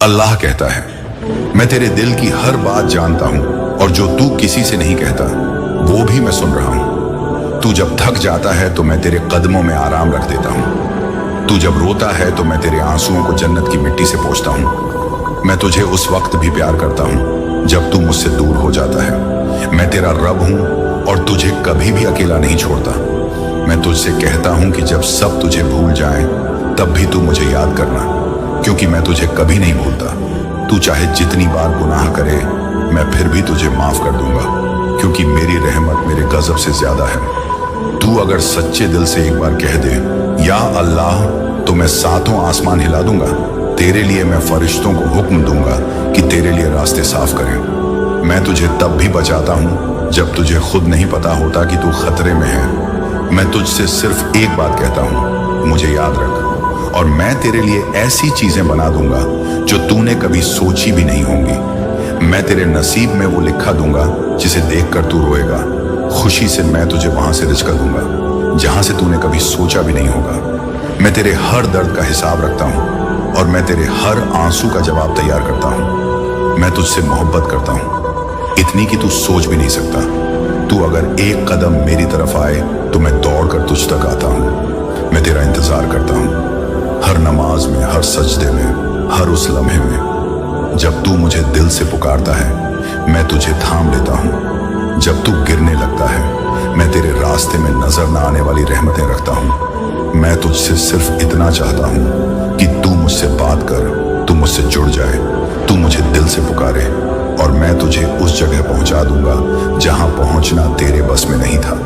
अल्लाह कहता है, मैं तेरे दिल की हर बात जानता हूं और जो तू किसी से नहीं कहता वो भी मैं सुन रहा हूं। तू जब थक जाता है तो मैं तेरे कदमों में आराम रख देता हूं। तू जब रोता है तो मैं तेरे आंसुओं को जन्नत की मिट्टी से पोंछता हूं। मैं तुझे उस वक्त भी प्यार करता हूं जब तू मुझसे दूर हो जाता है। मैं तेरा रब हूं और तुझे कभी भी अकेला नहीं छोड़ता। मैं तुझसे कहता हूं कि जब सब तुझे भूल जाएं तब भी तू मुझे याद करना, क्योंकि मैं तुझे कभी नहीं भूलता। तू चाहे जितनी बार गुनाह करे मैं फिर भी तुझे माफ कर दूंगा, क्योंकि मेरी रहमत मेरे गजब से ज्यादा है। तू अगर सच्चे दिल से एक बार कह दे या अल्लाह, तो मैं सातों आसमान हिला दूंगा। तेरे लिए मैं फरिश्तों को हुक्म दूंगा कि तेरे लिए रास्ते साफ करें। मैं तुझे तब भी बचाता हूं जब तुझे खुद नहीं पता होता कि तू खतरे में है। मैं तुझसे सिर्फ एक बात कहता हूं, मुझे याद रख, और मैं तेरे लिए ऐसी चीजें बना दूंगा जो तूने कभी सोची भी नहीं होंगी। मैं तेरे नसीब में वो लिखा दूंगा जिसे देखकर तू रोएगा। खुशी से मैं तुझे वहां से रिज़्क़ दूंगा जहां से तूने कभी सोचा भी नहीं होगा। मैं तेरे हर दर्द का हिसाब रखता हूं और मैं तेरे हर आंसू का जवाब तैयार करता हूं। मैं तुझसे मोहब्बत करता हूं, इतनी कि तू सोच भी नहीं सकता। तू अगर एक कदम मेरी तरफ आए तो मैं दौड़कर तुझ तक आता हूं। मैं तेरा इंतजार करता हूं, हर नमाज में, हर सजदे में, हर उस लम्हे में। जब तू मुझे दिल से पुकारता है मैं तुझे थाम लेता हूं। जब तू गिरने लगता है मैं तेरे रास्ते में नजर न आने वाली रहमतें रखता हूं। मैं तुझसे सिर्फ इतना चाहता हूं कि तू मुझसे बात कर, तू मुझसे जुड़ जाए, तू मुझे दिल से पुकारे, और मैं तुझे उस जगह पहुंचा दूंगा जहां पहुंचना तेरे बस में नहीं था।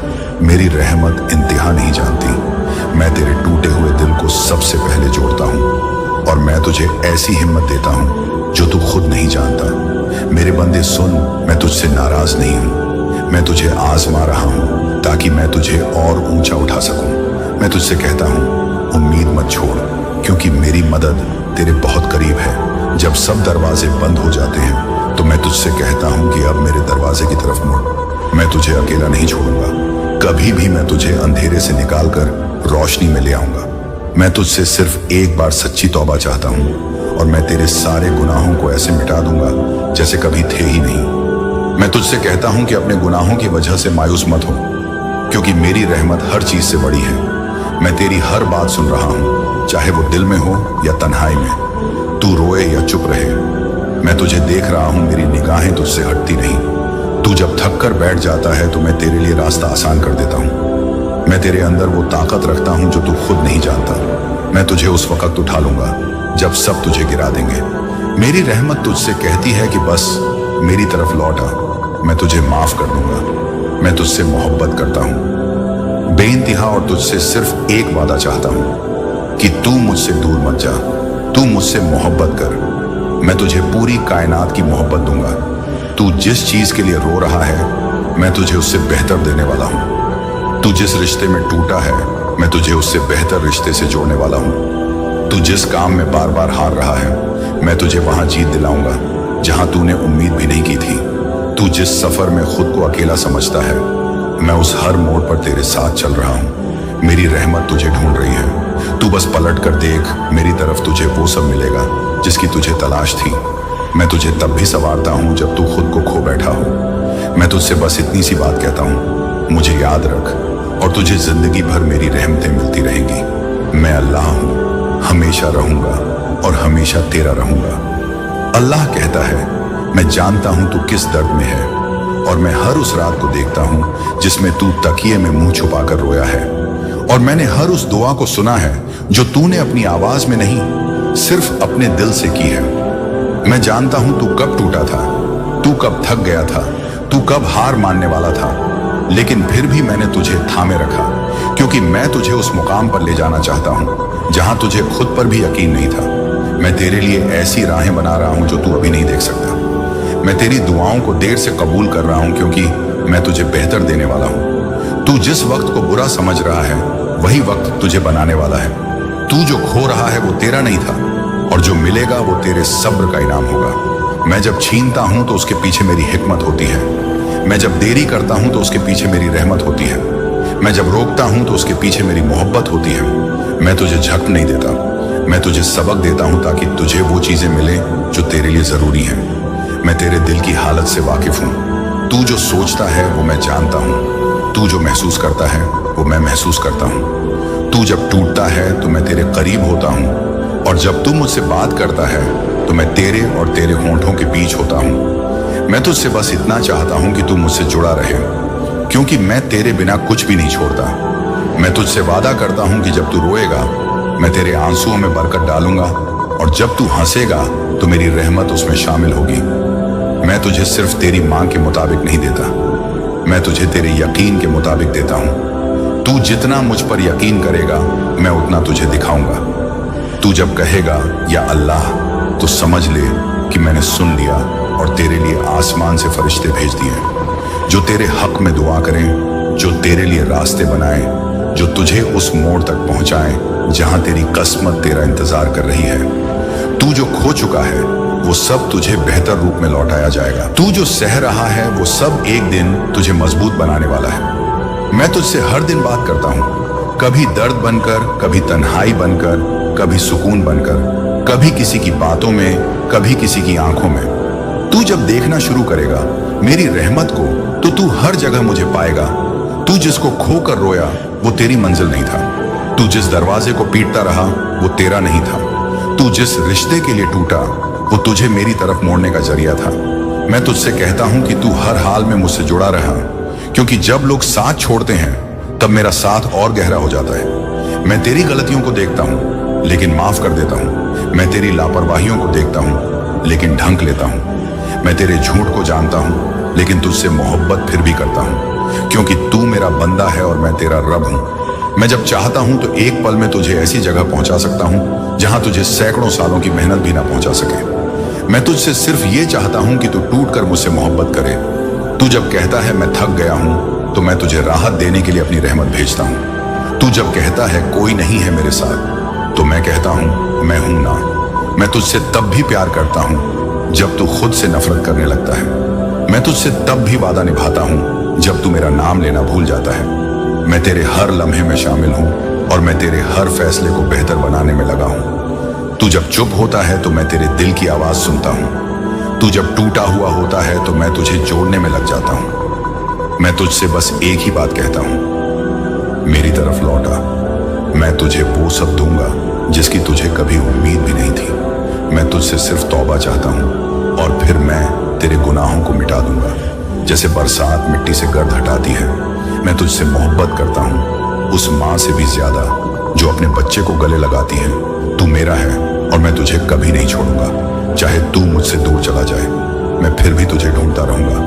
मेरी रहमत इंतहा नहीं जानती। मैं तेरे टूटे हुए दिल को सबसे पहले जोड़ता हूं और मैं तुझे ऐसी हिम्मत देता हूं जो तू खुद नहीं जानता। मेरे बंदे सुन, मैं तुझसे नाराज नहीं हूं। मैं तुझे आजमा रहा हूं ताकि मैं तुझे और ऊंचा उठा सकूं। मैं तुझसे कहता हूं, उम्मीद मत छोड़, क्योंकि मेरी मदद तेरे बहुत करीब है। जब सब दरवाजे बंद हो जाते हैं तो मैं तुझसे कहता हूं कि अब मेरे दरवाजे की तरफ मुड़। मैं तुझे अकेला नहीं छोड़ूंगा। कभी भी मैं तुझे अंधेरे से निकालकर रोशनी में ले आऊंगा। मैं तुझसे सिर्फ एक बार सच्ची तौबा चाहता हूं और मैं तेरे सारे गुनाहों को ऐसे मिटा दूंगा जैसे कभी थे ही नहीं। मैं तुझसे कहता हूं कि अपने गुनाहों की वजह से मायूस मत हो, क्योंकि मेरी रहमत हर चीज से बड़ी है। मैं तेरी हर बात सुन रहा हूं, चाहे वो दिल में हो या तन्हाई में। तू रोए या चुप रहे, मैं तुझे देख रहा हूं। मेरी निगाहें तुझसे हटती नहीं। तू जब थक कर बैठ जाता है तो मैं तेरे लिए रास्ता आसान कर देता हूं। मैं तेरे अंदर वो ताकत रखता हूं जो तू खुद नहीं जानता। मैं तुझे उस वक्त उठा लूंगा जब सब तुझे गिरा देंगे। मेरी रहमत तुझसे कहती है कि बस मेरी तरफ लौट आ, मैं तुझे माफ कर दूंगा। मैं तुझसे मोहब्बत करता हूं बेइंतहा और तुझसे सिर्फ एक वादा चाहता हूं कि तू मुझसे दूर मत जा। तू मुझसे मोहब्बत कर, मैं तुझे पूरी कायनात की मोहब्बत दूंगा। तू जिस चीज के लिए रो रहा है मैं तुझे उससे बेहतर देने वाला हूं। तू जिस रिश्ते में टूटा है मैं तुझे उससे बेहतर रिश्ते से जोड़ने वाला हूं। तू जिस काम में बार बार हार रहा है मैं तुझे वहां जीत दिलाऊंगा जहां तूने उम्मीद भी नहीं की थी। तू जिस सफर में खुद को अकेला समझता है मैं उस हर मोड़ पर तेरे साथ चल रहा हूं। मेरी रहमत तुझे ढूंढ रही है। तू बस पलट कर देख, मेरी तरफ तुझे वो सब मिलेगा जिसकी तुझे तलाश थी। मैं तुझे तब भी संवारता हूं जब तू खुद को खो बैठा हो। मैं तुझसे बस इतनी सी बात कहता हूं, मुझे याद रख, और तुझे जिंदगी भर मेरी रहमतें मिलती रहेंगी। मैं अल्लाह हूं, हमेशा रहूंगा और हमेशा तेरा रहूंगा। अल्लाह कहता है, मैं जानता हूं तू किस दर्द में है, और मैं हर उस रात को देखता हूं जिसमें तू तकिए में मुंह छुपाकर रोया है, और मैंने हर उस दुआ को सुना है जो तूने अपनी आवाज में नहीं सिर्फ अपने दिल से की है। मैं जानता हूं तू कब टूटा था, तू कब थक गया था, तू कब हार मानने वाला था, लेकिन फिर भी मैंने तुझे थामे रखा, क्योंकि मैं तुझे उस मुकाम पर ले जाना चाहता हूं जहां तुझे खुद पर भी यकीन नहीं था। मैं तेरे लिए ऐसी राहें बना रहा हूं जो तू अभी नहीं देख सकता। मैं तेरी दुआओं को देर से कबूल कर रहा हूं क्योंकि मैं तुझे बेहतर देने वाला हूं। तू जिस वक्त को बुरा समझ रहा है वही वक्त तुझे बनाने वाला है। तू जो खो रहा है वो तेरा नहीं था, और जो मिलेगा वो तेरे सब्र का इनाम होगा। मैं जब छीनता हूं तो उसके पीछे मेरी हिकमत होती है। मैं जब देरी करता हूं तो उसके पीछे मेरी रहमत होती है। मैं जब रोकता हूं तो उसके पीछे मेरी मोहब्बत होती है। मैं तुझे झक नहीं देता, मैं तुझे सबक देता हूं ताकि तुझे वो चीजें मिले जो तेरे लिए जरूरी हैं। मैं तेरे दिल की हालत से वाकिफ हूं। तू जो सोचता है वो मैं जानता हूं। तू जो महसूस करता है वो मैं महसूस करता हूं। तू जब टूटता है तो मैं तेरे करीब होता हूं, और जब तू मुझसे बात करता है तो मैं तेरे और तेरे होंठों के बीच होता हूं। मैं तुझसे बस इतना चाहता हूं कि तू मुझसे जुड़ा रहे, क्योंकि मैं तेरे बिना कुछ भी नहीं छोड़ता। मैं तुझसे वादा करता हूं कि जब तू रोएगा मैं तेरे आंसुओं में बरकत डालूंगा, और जब तू हंसेगा तो मेरी रहमत उसमें शामिल होगी। मैं तुझे सिर्फ तेरी मांग के मुताबिक नहीं देता, मैं तुझे तेरे यकीन के मुताबिक देता हूं। तू जितना मुझ पर यकीन करेगा मैं उतना तुझे दिखाऊंगा। तू जब कहेगा या अल्लाह, तो समझ ले कि मैंने सुन लिया और तेरे लिए आसमान से फरिश्ते भेज दिए जो तेरे हक में दुआ करें, जो तेरे लिए रास्ते बनाए, जो तुझे उस मोड़ तक पहुंचाए जहां तेरी किस्मत तेरा इंतजार कर रही है। तू जो खो चुका है वो सब तुझे बेहतर रूप में लौटाया जाएगा। तू जो सह रहा है वो सब एक दिन तुझे मजबूत बनाने वाला है। मैं तुझसे हर दिन बात करता हूँ, कभी दर्द बनकर, कभी तन्हाई बनकर, कभी सुकून बनकर, कभी किसी की बातों में, कभी किसी की आंखों में। तू जब देखना शुरू करेगा मेरी रहमत को तो तू हर जगह मुझे पाएगा। तू जिसको खोकर रोया वो तेरी मंजिल नहीं था। तू जिस दरवाजे को पीटता रहा वो तेरा नहीं था। तू जिस रिश्ते के लिए टूटा वो तुझे मेरी तरफ मोड़ने का जरिया था। मैं तुझसे कहता हूं कि तू हर हाल में मुझसे जुड़ा रहा, क्योंकि जब लोग साथ छोड़ते हैं तब मेरा साथ और गहरा हो जाता है। मैं तेरी गलतियों को देखता हूं लेकिन माफ कर देता हूं। मैं तेरी लापरवाहियों को देखता हूं लेकिन ढंक लेता हूं। मैं तेरे झूठ को जानता हूं लेकिन तुझसे मोहब्बत फिर भी करता हूं, क्योंकि तू मेरा बंदा है और मैं तेरा रब हूं। मैं जब चाहता हूं तो एक पल में तुझे ऐसी जगह पहुंचा सकता हूं जहां तुझे सैकड़ों सालों की मेहनत भी ना पहुंचा सके। मैं तुझसे सिर्फ ये चाहता हूं कि तू टूट कर मुझसे मोहब्बत करे। तू जब कहता है मैं थक गया हूं तो मैं तुझे राहत देने के लिए अपनी रहमत भेजता हूं। तू जब कहता है कोई नहीं है मेरे साथ तो मैं कहता हूं मैं हूं ना। मैं तुझसे तब भी प्यार करता हूं जब तू खुद से नफरत करने लगता है। मैं तुझसे तब भी वादा निभाता हूं जब तू मेरा नाम लेना भूल जाता है। मैं तेरे हर लम्हे में शामिल हूं और मैं तेरे हर फैसले को बेहतर बनाने में लगा हूं। तू जब चुप होता है तो मैं तेरे दिल की आवाज सुनता हूं। तू जब टूटा हुआ होता है तो मैं तुझे जोड़ने में लग जाता हूं। मैं तुझसे बस एक ही बात कहता हूं, मेरी तरफ लौटा। मैं तुझे वो सब दूंगा जिसकी तुझे कभी उम्मीद भी नहीं थी। मैं तुझसे सिर्फ तौबा चाहता हूं और फिर मैं तेरे गुनाहों को मिटा दूंगा, जैसे बरसात मिट्टी से गर्द हटाती है। मैं तुझसे मोहब्बत करता हूं, उस माँ से भी ज्यादा जो अपने बच्चे को गले लगाती है। तू मेरा है और मैं तुझे कभी नहीं छोड़ूंगा। चाहे तू मुझसे दूर चला जाए मैं फिर भी तुझे ढूंढता रहूंगा।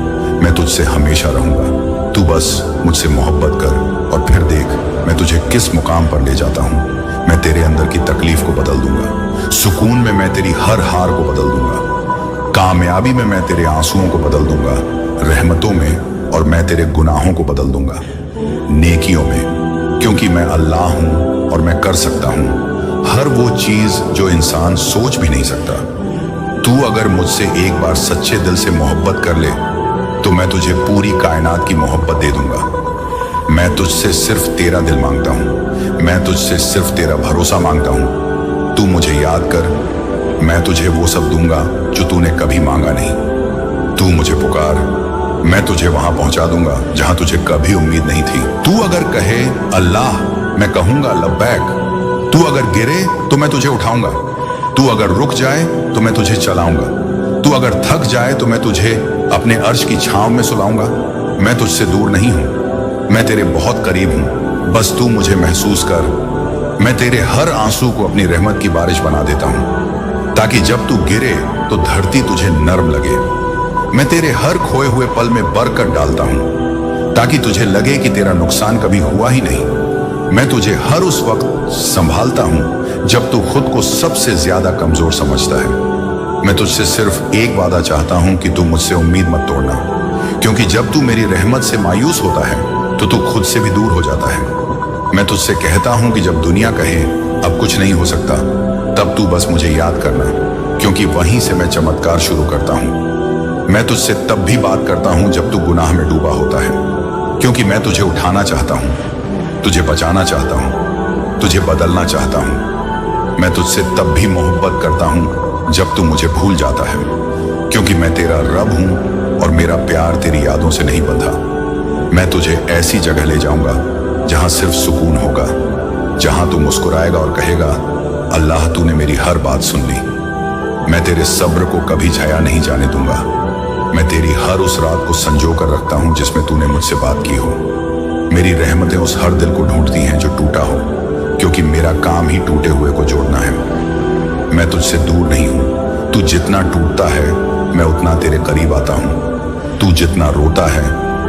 मैं तुझसे हमेशा रहूंगा। तू बस मुझसे मोहब्बत कर और फिर देख मैं तुझे किस मुकाम पर ले जाता हूं। मैं तेरे अंदर की तकलीफ को बदल दूंगा। सुकून में मैं तेरी हर हार को बदल दूंगा। कामयाबी में मैं तेरे आंसुओं को बदल दूंगा। रहमतों में और मैं तेरे गुनाहों को बदल दूंगा नेकियों में, क्योंकि मैं अल्लाह हूं और मैं कर सकता हूं हर वो चीज जो इंसान सोच भी नहीं सकता। तू अगर मुझसे एक बार सच्चे दिल से मोहब्बत कर ले तो मैं तुझे पूरी कायनात की मोहब्बत दे दूंगा। मैं तुझसे सिर्फ तेरा दिल मांगता हूं। मैं तुझसे सिर्फ तेरा भरोसा मांगता हूं। तू मुझे याद कर, मैं तुझे वो सब दूंगा जो तूने कभी मांगा नहीं। तू मुझे पुकार, मैं तुझे वहां पहुंचा दूंगा जहां तुझे कभी उम्मीद नहीं थी। तू अगर कहे अल्लाह, मैं कहूंगा लब्बैक। तू अगर गिरे तो मैं तुझे उठाऊंगा। तू अगर रुक जाए तो मैं तुझे चलाऊंगा। तू अगर थक जाए तो मैं तुझे अपने अर्श की छांव में सुलाऊंगा। मैं तुझसे दूर नहीं हूं, मैं तेरे बहुत करीब हूं। बस तू मुझे महसूस कर। मैं तेरे हर आंसू को अपनी रहमत की बारिश बना देता हूं, ताकि जब तू गिरे तो धरती तुझे नर्म लगे। मैं तेरे हर खोए हुए पल में बरकत डालता हूं, ताकि तुझे लगे कि तेरा नुकसान कभी हुआ ही नहीं। मैं तुझे हर उस वक्त संभालता हूं जब तू खुद को सबसे ज्यादा कमजोर समझता है। मैं तुझसे सिर्फ एक वादा चाहता हूं कि तू मुझसे उम्मीद मत तोड़ना, क्योंकि जब तू मेरी रहमत से मायूस होता है तो तू खुद से भी दूर हो जाता है। मैं तुझसे कहता हूं कि जब दुनिया कहे अब कुछ नहीं हो सकता, तब तू बस मुझे याद करना, क्योंकि वहीं से मैं चमत्कार शुरू करता हूं। मैं तुझसे तब भी बात करता हूं जब तू गुनाह में डूबा होता है, क्योंकि मैं तुझे उठाना चाहता हूं, तुझे बचाना चाहता हूं, तुझे बदलना चाहता हूं। मैं तुझसे तब भी मोहब्बत करता हूं जब तू मुझे भूल जाता है, क्योंकि मैं तेरा रब हूं और मेरा प्यार तेरी यादों से नहीं बंधा। मैं तुझे ऐसी जगह ले जाऊंगा जहां सिर्फ सुकून होगा, जहां तू मुस्कुराएगा और कहेगा, अल्लाह तूने मेरी हर बात सुन ली। मैं तेरे सब्र को कभी झया नहीं जाने दूंगा। मैं तेरी हर उस रात को संजो कर रखता हूं जिसमें तूने मुझसे बात की हो। मेरी रहमतें उस हर दिल को ढूंढती हैं जो टूटा हो, क्योंकि मेरा काम ही टूटे हुए को जोड़ना है। मैं तुझसे दूर नहीं हूं। तू जितना टूटता है मैं उतना तेरे करीब आता हूं। तू जितना रोता है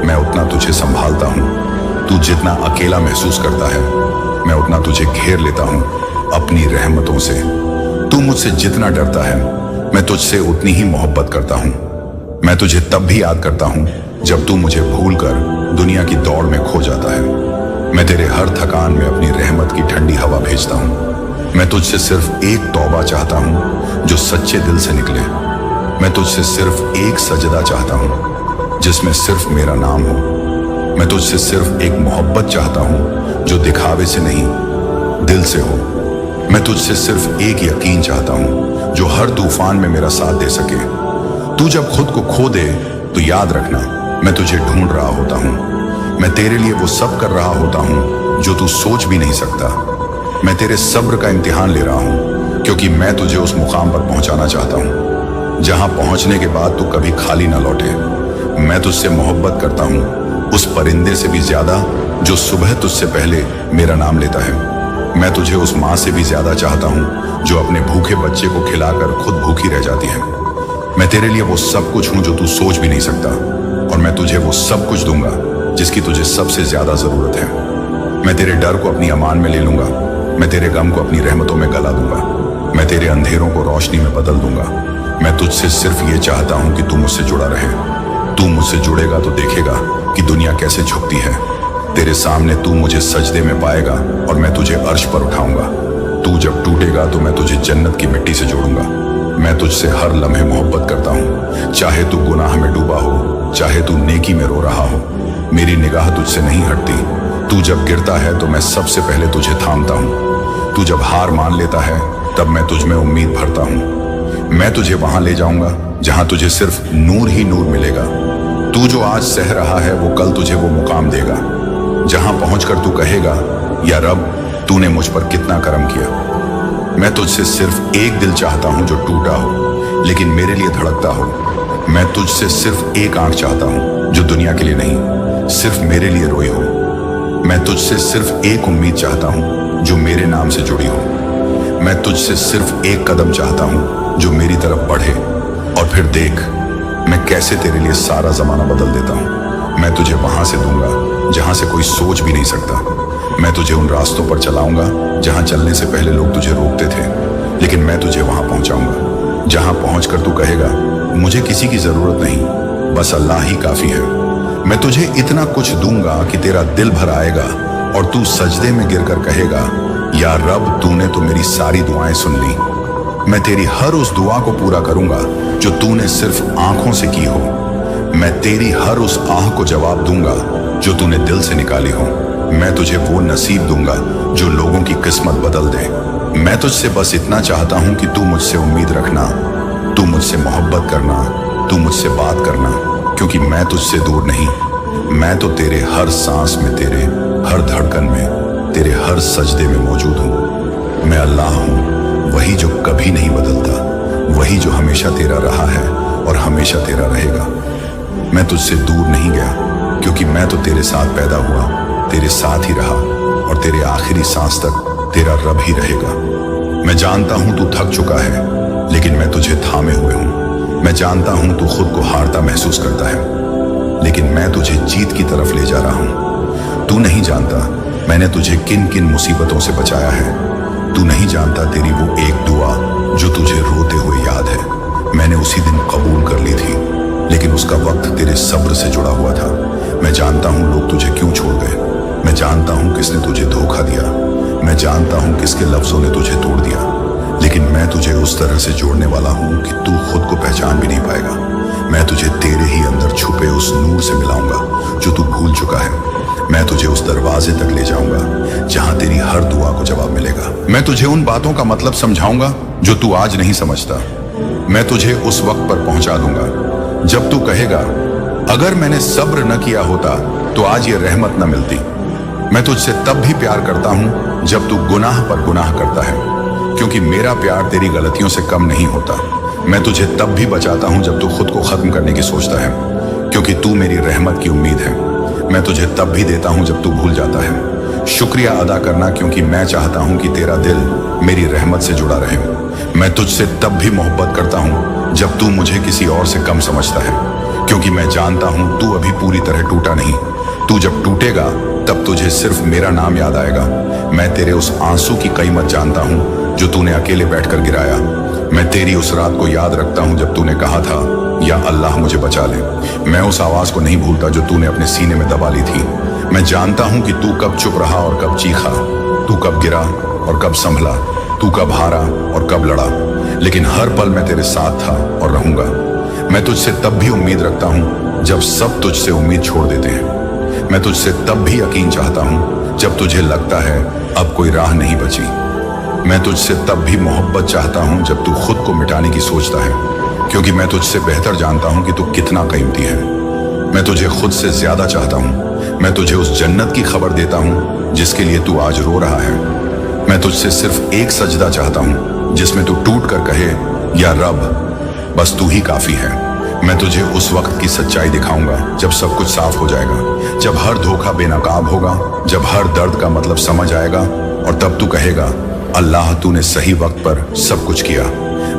मैं उतना तुझे संभालता हूं। तू जितना अकेला महसूस करता है मैं उतना तुझे घेर लेता हूं अपनी रहमतों से। तू मुझसे जितना डरता है मैं तुझसे उतनी ही मोहब्बत करता हूं। मैं तुझे तब भी याद करता हूं जब तू मुझे भूलकर दुनिया की दौड़ में खो जाता है। मैं तेरे हर थकान में अपनी रहमत की ठंडी हवा भेजता हूं। मैं तुझसे सिर्फ एक तौबा चाहता हूं जो सच्चे दिल से निकले। मैं तुझसे सिर्फ एक सजदा चाहता हूं जिसमें सिर्फ मेरा नाम हो। मैं तुझसे सिर्फ एक मोहब्बत चाहता हूं जो दिखावे से नहीं दिल से हो। मैं तुझसे सिर्फ एक यकीन चाहता हूं जो हर तूफान में मेरा साथ दे सके। तू जब खुद को खो दे तो याद रखना मैं तुझे ढूंढ रहा होता हूं। मैं तेरे लिए वो सब कर रहा होता हूं जो तू सोच भी नहीं सकता। मैं तेरे सब्र का इम्तिहान ले रहा हूं, क्योंकि मैं तुझे उस मुकाम पर पहुंचाना चाहता हूं जहां पहुंचने के बाद तू कभी खाली ना लौटे। मैं तुझसे मोहब्बत करता हूं उस परिंदे से भी ज्यादा जो सुबह तुझसे पहले मेरा नाम लेता है। मैं तुझे उस माँ से भी ज्यादा चाहता हूं जो अपने भूखे बच्चे को खिलाकर खुद भूखी रह जाती है। मैं तेरे लिए वो सब कुछ हूं जो तू सोच भी नहीं सकता, और मैं तुझे वो सब कुछ दूंगा जिसकी तुझे सबसे ज्यादा जरूरत है। मैं तेरे डर को अपनी अमान में ले लूंगा। मैं तेरे गम को अपनी रहमतों में गला दूंगा। मैं तेरे अंधेरों को रोशनी में बदल दूंगा। मैं तुझसे सिर्फ ये चाहता हूं कि तू मुझसे जुड़ा रहे। तू मुझसे जुड़ेगा तो देखेगा कि दुनिया कैसे झुकती है। तेरे सामने तू मुझे सजदे में पाएगा और मैं तुझे अर्श पर उठाऊंगा। तू जब टूटेगा तो मैं तुझे जन्नत की मिट्टी से जोड़ूंगा। मैं तुझसे हर लम्हे मोहब्बत करता हूँ, चाहे तू गुनाह में डूबा हो, चाहे तू नेकी में रो रहा हो। मेरी निगाह तुझसे नहीं हटती। तू जब गिरता है तो मैं सबसे पहले तुझे थामता हूँ। तू जब हार मान लेता है तब मैं तुझ में उम्मीद भरता हूँ। मैं तुझे वहां ले जाऊंगा जहां तुझे सिर्फ नूर ही नूर मिलेगा। तू जो आज सह रहा है वो कल तुझे वो मुकाम देगा जहां पहुंचकर तू कहेगा, या रब तूने मुझ पर कितना करम किया। मैं तुझसे सिर्फ एक दिल चाहता हूं जो टूटा हो लेकिन मेरे लिए धड़कता हो। मैं तुझसे सिर्फ एक आंख चाहता हूं जो दुनिया के लिए नहीं सिर्फ मेरे लिए रोई हो। मैं तुझसे सिर्फ एक उम्मीद चाहता हूं जो मेरे नाम से जुड़ी हो। मैं तुझसे सिर्फ एक कदम चाहता हूं जो मेरी तरफ बढ़े, और फिर देख मैं कैसे तेरे लिए सारा जमाना बदल देता हूं। मैं तुझे वहां से दूंगा जहां से कोई सोच भी नहीं सकता। मैं तुझे उन रास्तों पर चलाऊंगा जहां चलने से पहले लोग तुझे रोकते थे, लेकिन मैं तुझे वहां पहुंचाऊंगा जहां पहुंचकर तू कहेगा, मुझे किसी की जरूरत नहीं, बस अल्लाह ही काफी है। मैं तुझे इतना कुछ दूंगा कि तेरा दिल भर आएगा और तू सजदे में गिरकर कहेगा, या रब तूने तो मेरी सारी दुआएं सुन ली। मैं तेरी हर उस दुआ को पूरा करूंगा जो तूने सिर्फ आंखों से की हो। मैं तेरी हर उस आह को जवाब दूंगा जो तूने दिल से निकाली हो। मैं तुझे वो नसीब दूंगा जो लोगों की किस्मत बदल दे। मैं तुझसे बस इतना चाहता हूं कि तू मुझसे उम्मीद रखना, तू मुझसे मोहब्बत करना, तू मुझसे बात करना, क्योंकि मैं तुझसे दूर नहीं। मैं तो तेरे हर सांस में, तेरे हर धड़कन में, तेरे हर सजदे में मौजूद हूं। मैं अल्लाह हूं, वही जो कभी नहीं बदलता, वही जो हमेशा तेरा रहा है और हमेशा तेरा रहेगा। मैं तुझसे दूर नहीं गया, क्योंकि मैं तो तेरे साथ पैदा हुआ, तेरे साथ ही रहा और तेरे आखिरी सांस तक तेरा रब ही रहेगा। मैं जानता हूं तू थक चुका है, लेकिन मैं तुझे थामे हुए हूं। मैं जानता हूं तू खुद को हारता महसूस करता है, लेकिन मैं तुझे जीत की तरफ ले जा रहा हूं। तू नहीं जानता मैंने तुझे किन किन मुसीबतों से बचाया है। तू नहीं जानता तेरी वो एक दुआ जो तुझे रोते हुए याद है, मैंने उसी दिन कबूल कर ली थी, लेकिन उसका वक्त तेरे सब्र से जुड़ा हुआ था। मैं जानता हूं लोग तुझे क्यों छोड़ गए। मैं जानता हूं किसने तुझे धोखा दिया। मैं जानता हूं किसके लफ्जों ने तुझे तोड़ दिया, लेकिन मैं तुझे उस तरह से जोड़ने वाला हूं कि तू खुद को पहचान भी नहीं पाएगा। मैं तुझे तेरे ही अंदर छुपे उस नूर से मिलाऊंगा जो तू भूल चुका है। मैं मैं तुझे उस दरवाजे तक ले जाऊंगा जहां तेरी हर दुआ को जवाब मिलेगा। मैं तुझे उन बातों का मतलब समझाऊंगा जो तू आज नहीं समझता। मैं तुझे उस वक्त पर पहुंचा दूंगा जब तू कहेगा, अगर मैंने सब्र न किया होता तो आज ये रहमत न मिलती। मैं तुझसे तब भी प्यार करता हूं जब तू गुनाह पर गुनाह करता है, क्योंकि मेरा प्यार तेरी गलतियों से कम नहीं होता। मैं तुझे तब भी बचाता हूं जब तू खुद को खत्म करने की सोचता है, क्योंकि तू मेरी रहमत की उम्मीद है। मैं तुझे तब भी देता हूं जब तू भूल जाता है। शुक्रिया अदा करना, क्योंकि मैं चाहता हूं कि तेरा दिल मेरी रहमत से जुड़ा रहे। मैं तुझसे तब भी मोहब्बत करता हूं जब तू मुझे किसी और से कम समझता है, क्योंकि मैं जानता हूं तू अभी पूरी तरह टूटा नहीं। तू जब टूटेगा तब तुझे सिर्फ मेरा नाम याद आएगा। मैं तेरे उस आंसू की कीमत जानता हूं जो तूने अकेले बैठकर गिराया। मैं तेरी उस रात को याद रखता हूं जब तूने कहा था, या अल्लाह मुझे बचा ले। मैं उस आवाज को नहीं भूलता जो तूने अपने सीने में दबा ली थी। मैं जानता हूं कि तू कब चुप रहा और कब चीखा, तू कब गिरा और कब संभला, तू कब हारा और कब लड़ा, लेकिन हर पल मैं तेरे साथ था और रहूंगा। मैं तुझसे तब भी उम्मीद रखता हूं जब सब तुझसे उम्मीद छोड़ देते हैं। मैं तुझसे तब भी यकीन चाहता हूं जब तुझे लगता है अब कोई राह नहीं बची। मैं तुझसे तब भी मोहब्बत चाहता हूं जब तू खुद को मिटाने की सोचता है, क्योंकि मैं तुझसे बेहतर जानता हूं कि तू कितना कीमती है। मैं तुझे खुद से ज्यादा चाहता हूं। मैं तुझे उस जन्नत की खबर देता हूं जिसके लिए तू आज रो रहा है। मैं तुझसे सिर्फ एक सजदा चाहता हूं जिसमें तू टूट कर कहे, या रब बस तू ही काफी है। मैं तुझे उस वक्त की सच्चाई दिखाऊंगा जब सब कुछ साफ हो जाएगा, जब हर धोखा बेनकाब होगा, जब हर दर्द का मतलब समझ आएगा, और तब तू कहेगा, अल्लाह तूने सही वक्त पर सब कुछ किया।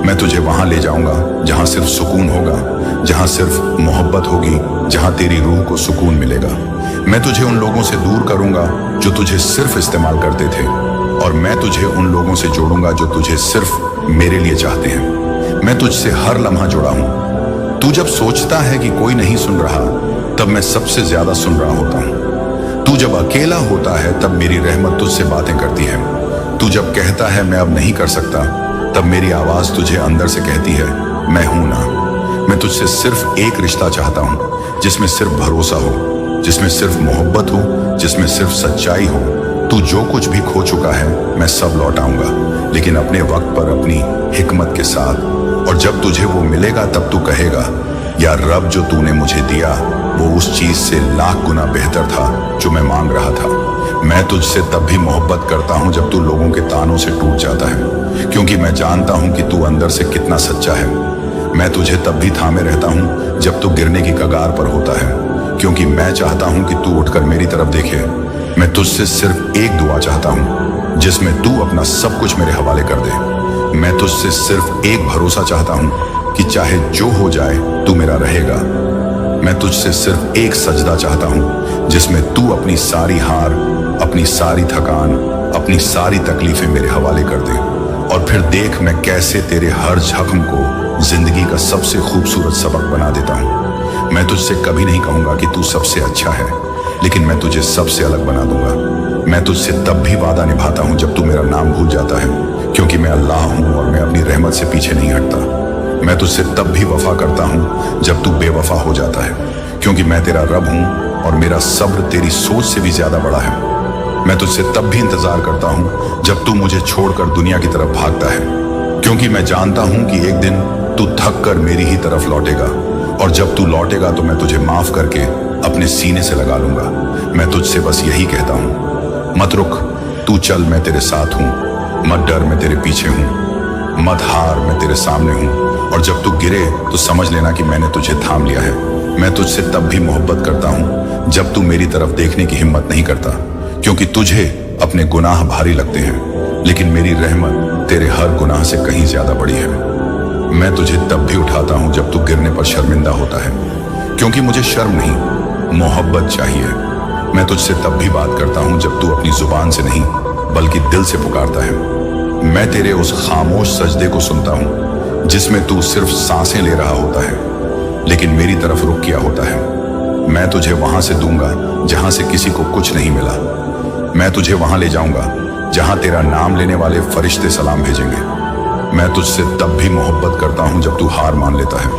मैं तुझे वहां ले जाऊंगा जहां सिर्फ सुकून होगा, जहां सिर्फ मोहब्बत होगी, जहां तेरी रूह को सुकून मिलेगा। मैं तुझे उन लोगों से दूर करूंगा जो तुझे सिर्फ इस्तेमाल करते थे, और मैं तुझे उन लोगों से जोड़ूंगा जो तुझे सिर्फ मेरे लिए चाहते हैं। मैं तुझसे हर लम्हा जुड़ा हूं। तू जब सोचता है कि कोई नहीं सुन रहा, तब मैं सबसे ज्यादा सुन रहा होता हूं। तू जब अकेला होता है तब मेरी रहमत तुझसे बातें करती है। तू जब कहता है मैं अब नहीं कर सकता, तब मेरी आवाज तुझे अंदर से कहती है, मैं हूं ना। मैं तुझसे सिर्फ एक रिश्ता चाहता हूं जिसमें सिर्फ भरोसा हो, जिसमें सिर्फ मोहब्बत हो, जिसमें सिर्फ सच्चाई हो। तू जो कुछ भी खो चुका है मैं सब लौटाऊंगा, लेकिन अपने वक्त पर, अपनी हिकमत के साथ। और जब तुझे वो मिलेगा तब तू कहेगा, या रब जो तूने मुझे दिया वो उस चीज से लाख गुना बेहतर था जो मैं मांग रहा था। मैं तुझसे तब भी मोहब्बत करता हूं जब तू लोगों के तानों से टूट जाता है, क्योंकि मैं जानता हूं कि तू अंदर से कितना सच्चा है। मैं तुझे तब भी थामे रहता हूं जब तू गिरने की कगार पर होता है, क्योंकि मैं चाहता हूं कि तू उठकर मेरी तरफ देखे। मैं तुझसे सिर्फ एक दुआ चाहता हूं जिसमें तू अपना सब कुछ मेरे हवाले कर दे। मैं तुझसे सिर्फ एक भरोसा चाहता हूं कि चाहे जो हो जाए तू मेरा रहेगा। मैं तुझसे सिर्फ एक सजदा चाहता हूं जिसमें तू अपनी सारी हार, अपनी सारी थकान, अपनी सारी तकलीफें मेरे हवाले कर दे, और फिर देख मैं कैसे तेरे हर जख्म को जिंदगी का सबसे खूबसूरत सबक बना देता हूं। मैं तुझसे कभी नहीं कहूंगा कि तू सबसे अच्छा है, लेकिन मैं तुझे सबसे अलग बना दूंगा। मैं तुझसे तब भी वादा निभाता हूं जब तू मेरा नाम भूल जाता है, क्योंकि मैं अल्लाह हूं और मैं अपनी रहमत से पीछे नहीं हटता। मैं तुझसे तब भी वफा करता हूं जब तू बेवफा हो जाता है, क्योंकि मैं तेरा रब हूं और मेरा सब्र तेरी सोच से भी ज्यादा बड़ा है। मैं तुझसे तब भी इंतजार करता हूं जब तू मुझे छोड़कर दुनिया की तरफ भागता है, क्योंकि मैं जानता हूं कि एक दिन तू थक कर मेरी ही तरफ लौटेगा, और जब तू लौटेगा तो मैं तुझे माफ करके अपने सीने से लगा लूंगा। मैं तुझसे बस यही कहता हूं, मत रुक, तू चल, मैं तेरे साथ हूं। मत डर, मैं तेरे पीछे हूं। मत हार, मैं तेरे सामने हूं। और जब तू गिरे तो समझ लेना कि मैंने तुझे थाम लिया है। मैं तुझसे तब भी मोहब्बत करता हूं जब तू मेरी तरफ देखने की हिम्मत नहीं करता, क्योंकि तुझे अपने गुनाह भारी लगते हैं, लेकिन मेरी रहमत तेरे हर गुनाह से कहीं ज्यादा बड़ी है। मैं तुझे तब भी उठाता हूं जब तू गिरने पर शर्मिंदा होता है, क्योंकि मुझे शर्म नहीं, मोहब्बत चाहिए। मैं तुझसे तब भी बात करता हूं जब तू अपनी जुबान से नहीं बल्कि दिल से पुकारता है। मैं तेरे उस खामोश सजदे को सुनता हूं जिसमें तू सिर्फ सांसें ले रहा होता है, लेकिन मेरी तरफ रुख किया होता है। मैं तुझे वहां से दूंगा जहां से किसी को कुछ नहीं मिला। मैं तुझे वहां ले जाऊंगा जहां तेरा नाम लेने वाले फरिश्ते सलाम भेजेंगे। मैं तुझसे तब भी मोहब्बत करता हूं जब तू हार मान लेता है,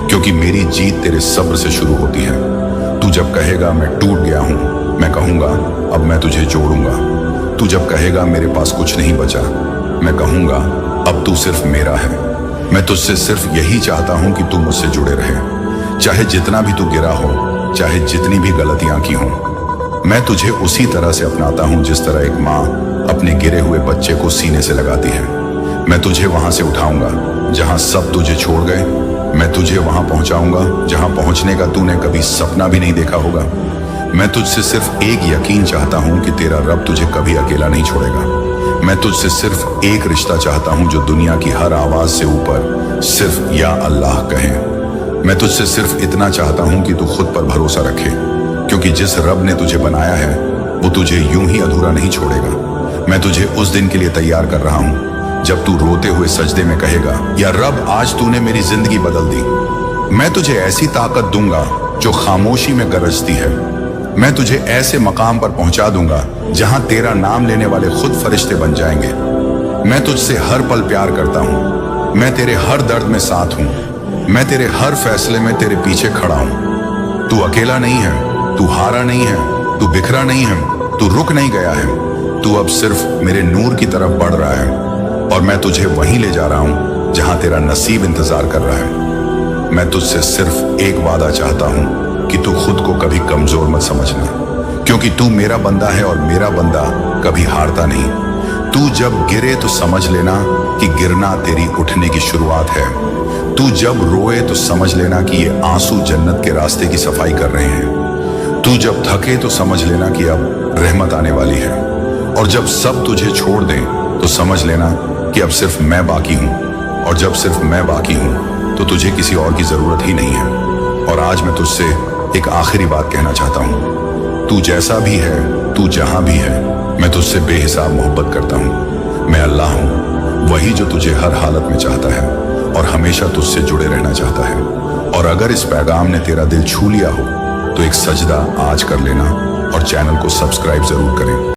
क्योंकि मेरी जीत तेरे सब्र से शुरू होती है। तू जब कहेगा मैं टूट गया हूं, मैं कहूँगा अब मैं तुझे जोड़ूंगा। तू जब कहेगा मेरे पास कुछ नहीं बचा, मैं कहूँगा अब तू सिर्फ मेरा है। मैं तुझसे सिर्फ यही चाहता हूँ कि तू मुझसे जुड़े रहे, चाहे जितना भी तू गिरा हो, चाहे जितनी भी गलतियां की हों। मैं तुझे उसी तरह से अपनाता हूँ जिस तरह एक माँ अपने गिरे हुए बच्चे को सीने से लगाती है। मैं तुझे वहां से उठाऊंगा जहां सब तुझे छोड़ गए। मैं तुझे वहां पहुंचाऊंगा जहां पहुंचने का तूने कभी सपना भी नहीं देखा होगा। मैं तुझसे सिर्फ एक यकीन चाहता हूं कि तेरा रब तुझे कभी अकेला नहीं छोड़ेगा। मैं तुझसे सिर्फ एक रिश्ता चाहता हूं जो दुनिया की हर आवाज से ऊपर सिर्फ या अल्लाह कहे। मैं तुझसे सिर्फ इतना चाहता हूं कि तू खुद पर भरोसा रखे, क्योंकि जिस रब ने तुझे बनाया है वो तुझे यूं ही अधूरा नहीं छोड़ेगा। मैं तुझे उस दिन के लिए तैयार कर रहा हूं जब तू रोते हुए सजदे में कहेगा, या रब आज तूने मेरी जिंदगी बदल दी। मैं तुझे ऐसी ताकत दूंगा जो खामोशी में गरजती है। मैं तुझे ऐसे मकाम पर पहुंचा दूंगा जहां तेरा नाम लेने वाले खुद फरिश्ते बन जाएंगे। मैं तुझसे हर पल प्यार करता हूं। मैं तेरे हर दर्द में साथ हूं। मैं तेरे हर फैसले में तेरे पीछे खड़ा हूं। तू अकेला नहीं है, तू हारा नहीं है, तू बिखरा नहीं है, तू रुक नहीं गया है। तू अब सिर्फ मेरे नूर की तरफ बढ़ रहा है और मैं तुझे वहीं ले जा रहा हूं जहां तेरा नसीब इंतजार कर रहा है। मैं तुझसे सिर्फ एक वादा चाहता हूं कि तू खुद को कभी कमजोर मत समझना, क्योंकि तू मेरा बंदा है और मेरा बंदा कभी हारता नहीं। तू जब गिरे तो समझ लेना कि गिरना तेरी उठने की शुरुआत है। तू जब रोए तो समझ लेना कि ये आंसू जन्नत के रास्ते की सफाई कर रहे हैं। तू जब थके तो समझ लेना कि अब रहमत आने वाली है। और जब सब तुझे छोड़ दें तो समझ लेना कि अब सिर्फ मैं बाकी हूं। और जब सिर्फ मैं बाकी हूं तो तुझे किसी और की जरूरत ही नहीं है। और आज मैं तुझसे एक आखिरी बात कहना चाहता हूं। तू जैसा भी है, तू जहां भी है, मैं तुझसे बेहिसाब मोहब्बत करता हूं। मैं अल्लाह हूं, वही जो तुझे हर हालत में चाहता है और हमेशा तुझसे जुड़े रहना चाहता है। और अगर इस पैगाम ने तेरा दिल छू लिया हो तो एक सजदा आज कर लेना और चैनल को सब्सक्राइब जरूर करें।